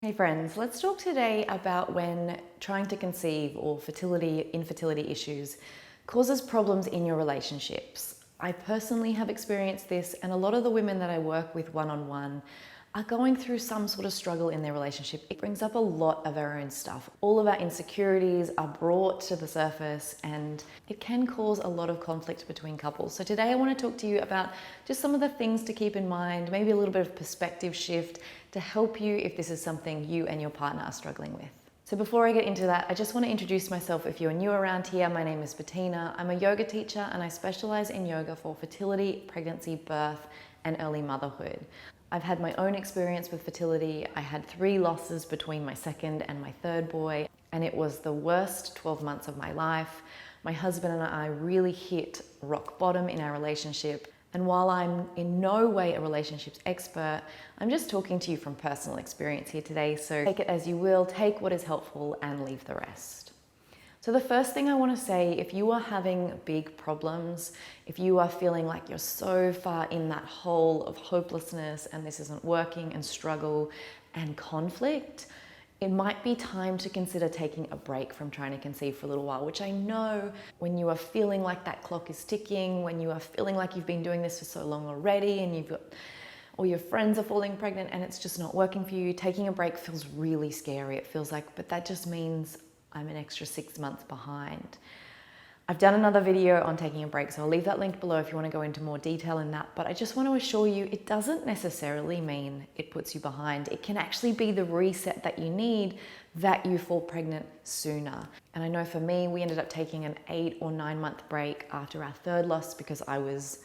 Hey friends, let's talk today about when trying to conceive or infertility issues causes problems in your relationships. I personally have experienced this, and a lot of the women that I work with one-on-one are going through some sort of struggle in their relationship. It brings up a lot of our own stuff. All of our insecurities are brought to the surface, and it can cause a lot of conflict between couples. So today I want to talk to you about just some of the things to keep in mind, maybe a little bit of perspective shift to help you if this is something you and your partner are struggling with. So before I get into that, I just want to introduce myself. If you're new around here, my name is Bettina. I'm a yoga teacher and I specialize in yoga for fertility, pregnancy, birth, and early motherhood. I've had my own experience with fertility. I had 3 losses between my second and my third boy, and it was the worst 12 months of my life. My husband and I really hit rock bottom in our relationship. And while I'm in no way a relationships expert, I'm just talking to you from personal experience here today. So take it as you will, take what is helpful and leave the rest. So the first thing I want to say, if you are having big problems, if you are feeling like you're so far in that hole of hopelessness and this isn't working and struggle and conflict, it might be time to consider taking a break from trying to conceive for a little while, which I know when you are feeling like that clock is ticking, when you are feeling like you've been doing this for so long already and you've got all your friends are falling pregnant and it's just not working for you, taking a break feels really scary. It feels like, but that just means I'm an extra 6 months behind. I've done another video on taking a break, so I'll leave that link below if you want to go into more detail in that. But I just want to assure you, it doesn't necessarily mean it puts you behind. It can actually be the reset that you need that you fall pregnant sooner. And I know for me, we ended up taking an 8 or 9 month break after our third loss because I was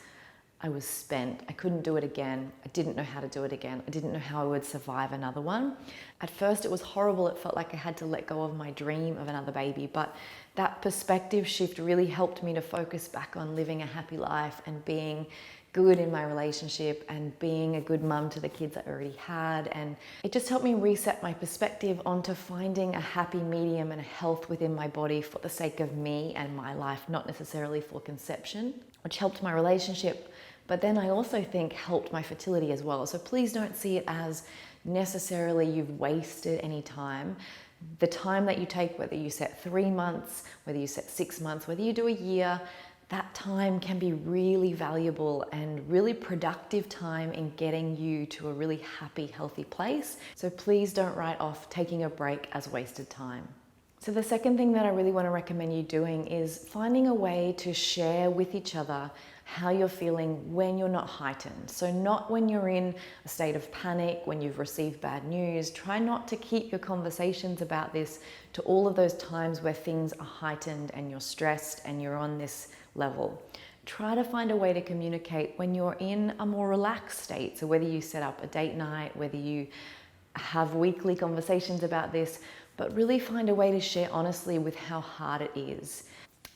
spent. I couldn't do it again. I didn't know how to do it again. I didn't know how I would survive another one. At first it was horrible. It felt like I had to let go of my dream of another baby, but that perspective shift really helped me to focus back on living a happy life and being good in my relationship and being a good mum to the kids I already had. And it just helped me reset my perspective onto finding a happy medium and a health within my body for the sake of me and my life, not necessarily for conception, which helped my relationship. But then I also think helped my fertility as well. So please don't see it as necessarily you've wasted any time. The time that you take, whether you set 3 months, whether you set 6 months, whether you do a year, that time can be really valuable and really productive time in getting you to a really happy, healthy place. So please don't write off taking a break as wasted time. So the second thing that I really want to recommend you doing is finding a way to share with each other how you're feeling when you're not heightened. So not when you're in a state of panic, when you've received bad news. Try not to keep your conversations about this to all of those times where things are heightened and you're stressed and you're on this level. Try to find a way to communicate when you're in a more relaxed state. So whether you set up a date night, whether you have weekly conversations about this, but really find a way to share honestly with how hard it is.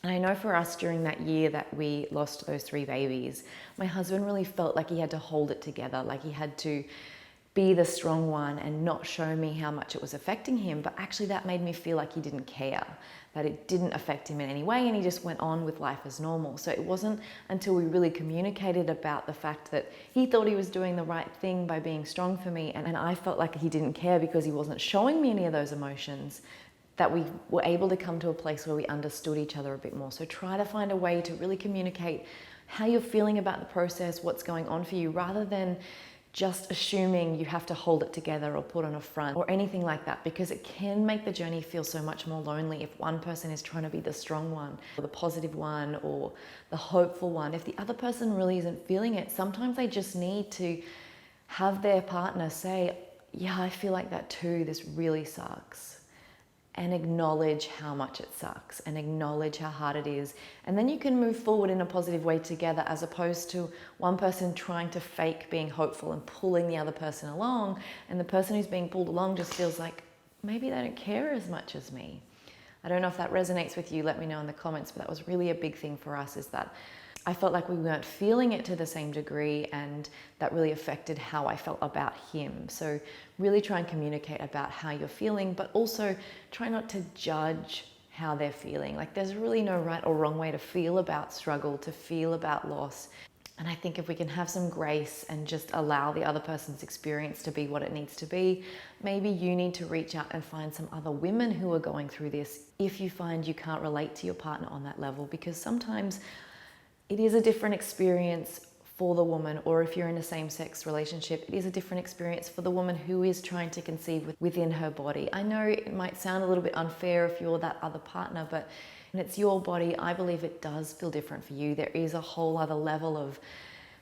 And I know for us during that year that we lost those 3 babies, my husband really felt like he had to hold it together, like he had to be the strong one and not show me how much it was affecting him. But actually that made me feel like he didn't care, that it didn't affect him in any way and he just went on with life as normal. So it wasn't until we really communicated about the fact that he thought he was doing the right thing by being strong for me and I felt like he didn't care because he wasn't showing me any of those emotions, that we were able to come to a place where we understood each other a bit more. So try to find a way to really communicate how you're feeling about the process, what's going on for you, rather than just assuming you have to hold it together or put on a front or anything like that, because it can make the journey feel so much more lonely if one person is trying to be the strong one or the positive one or the hopeful one. If the other person really isn't feeling it, sometimes they just need to have their partner say, yeah, I feel like that too, this really sucks. And acknowledge how much it sucks and acknowledge how hard it is. And then you can move forward in a positive way together, as opposed to one person trying to fake being hopeful and pulling the other person along. And the person who's being pulled along just feels like maybe they don't care as much as me. I don't know if that resonates with you. Let me know in the comments, but that was really a big thing for us, is that I felt like we weren't feeling it to the same degree, and that really affected how I felt about him. So really try and communicate about how you're feeling, but also try not to judge how they're feeling. Like there's really no right or wrong way to feel about struggle, to feel about loss. And I think if we can have some grace and just allow the other person's experience to be what it needs to be, maybe you need to reach out and find some other women who are going through this if you find you can't relate to your partner on that level, because sometimes it is a different experience for the woman, or if you're in a same-sex relationship, it is a different experience for the woman who is trying to conceive within her body. I know it might sound a little bit unfair if you're that other partner, but when it's your body, I believe it does feel different for you. There is a whole other level of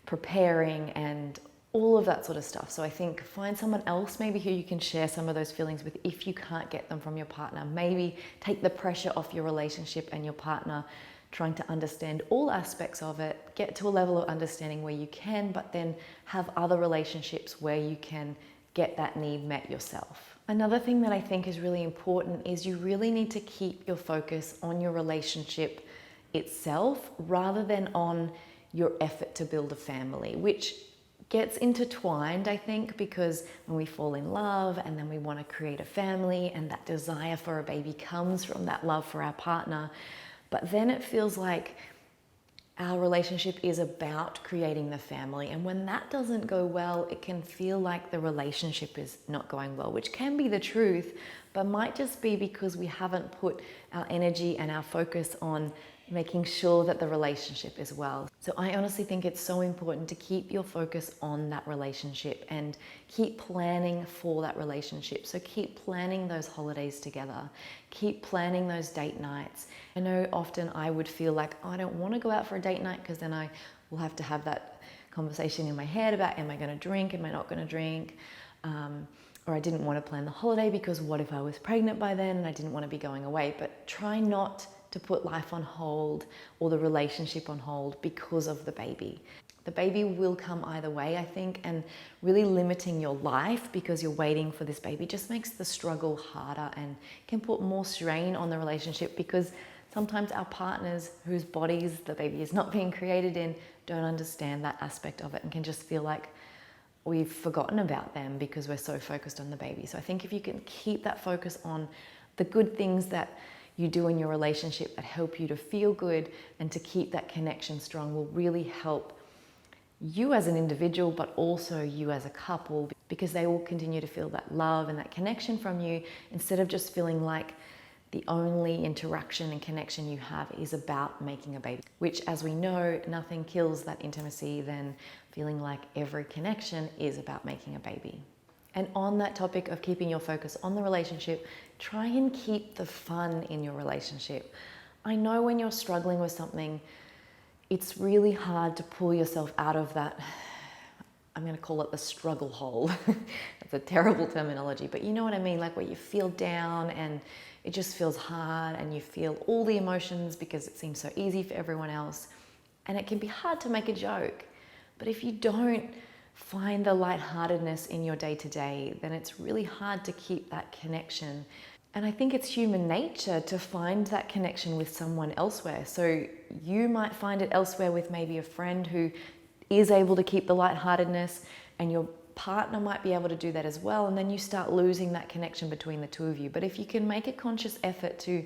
preparing and all of that sort of stuff. So I think find someone else maybe who you can share some of those feelings with if you can't get them from your partner. Maybe take the pressure off your relationship and your partner trying to understand all aspects of it, get to a level of understanding where you can, but then have other relationships where you can get that need met yourself. Another thing that I think is really important is you really need to keep your focus on your relationship itself rather than on your effort to build a family, which gets intertwined, I think, because when we fall in love and then we want to create a family and that desire for a baby comes from that love for our partner, but then it feels like our relationship is about creating the family. And when that doesn't go well, it can feel like the relationship is not going well, which can be the truth, but might just be because we haven't put our energy and our focus on making sure that the relationship is well. So I honestly think it's so important to keep your focus on that relationship and keep planning for that relationship. So keep planning those holidays together, keep planning those date nights. I know often I would feel like, oh, I don't want to go out for a date night because then I will have to have that conversation in my head about, am I going to drink, am I not going to drink? Or I didn't want to plan the holiday because what if I was pregnant by then and I didn't want to be going away? But try not to put life on hold or the relationship on hold because of the baby. The baby will come either way, I think, and really limiting your life because you're waiting for this baby just makes the struggle harder and can put more strain on the relationship, because sometimes our partners whose bodies the baby is not being created in don't understand that aspect of it and can just feel like we've forgotten about them because we're so focused on the baby. So I think if you can keep that focus on the good things that you do in your relationship that help you to feel good and to keep that connection strong, will really help you as an individual, but also you as a couple, because they will continue to feel that love and that connection from you, instead of just feeling like the only interaction and connection you have is about making a baby, which, as we know, nothing kills that intimacy than feeling like every connection is about making a baby. And on that topic of keeping your focus on the relationship, try and keep the fun in your relationship. I know when you're struggling with something, it's really hard to pull yourself out of that, I'm going to call it the struggle hole. That's a terrible terminology, but you know what I mean, like where you feel down and it just feels hard and you feel all the emotions because it seems so easy for everyone else. And it can be hard to make a joke. But if you don't find the lightheartedness in your day-to-day, then it's really hard to keep that connection. And I think it's human nature to find that connection with someone elsewhere. So you might find it elsewhere with maybe a friend who is able to keep the lightheartedness, and your partner might be able to do that as well. And then you start losing that connection between the two of you. But if you can make a conscious effort to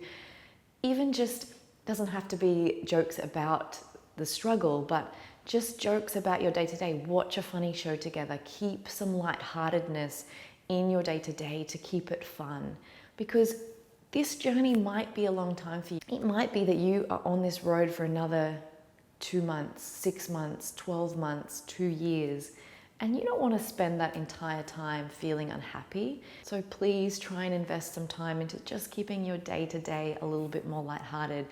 even just, doesn't have to be jokes about the struggle, but just jokes about your day-to-day. Watch a funny show together. Keep some lightheartedness in your day-to-day to keep it fun. Because this journey might be a long time for you. It might be that you are on this road for another 2 months, 6 months, 12 months, 2 years, and you don't want to spend that entire time feeling unhappy. So please try and invest some time into just keeping your day-to-day a little bit more lighthearted.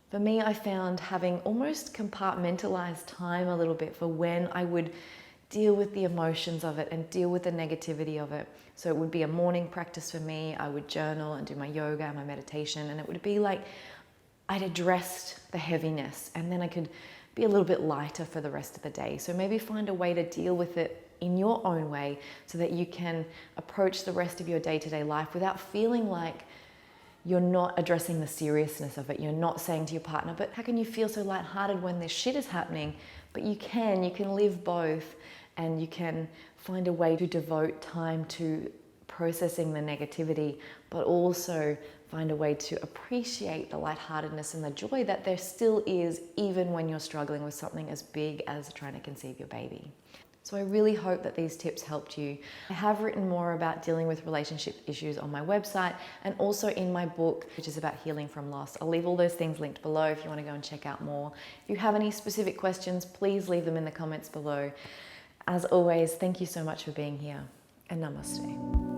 For me, I found having almost compartmentalized time a little bit for when I would deal with the emotions of it and deal with the negativity of it. So it would be a morning practice for me. I would journal and do my yoga and my meditation, and it would be like I'd addressed the heaviness and then I could be a little bit lighter for the rest of the day. So maybe find a way to deal with it in your own way so that you can approach the rest of your day-to-day life without feeling like you're not addressing the seriousness of it. You're not saying to your partner, but how can you feel so lighthearted when this shit is happening? But you can live both, and you can find a way to devote time to processing the negativity, but also find a way to appreciate the lightheartedness and the joy that there still is, even when you're struggling with something as big as trying to conceive your baby. So I really hope that these tips helped you. I have written more about dealing with relationship issues on my website and also in my book, which is about healing from loss. I'll leave all those things linked below if you want to go and check out more. If you have any specific questions, please leave them in the comments below. As always, thank you so much for being here, and namaste.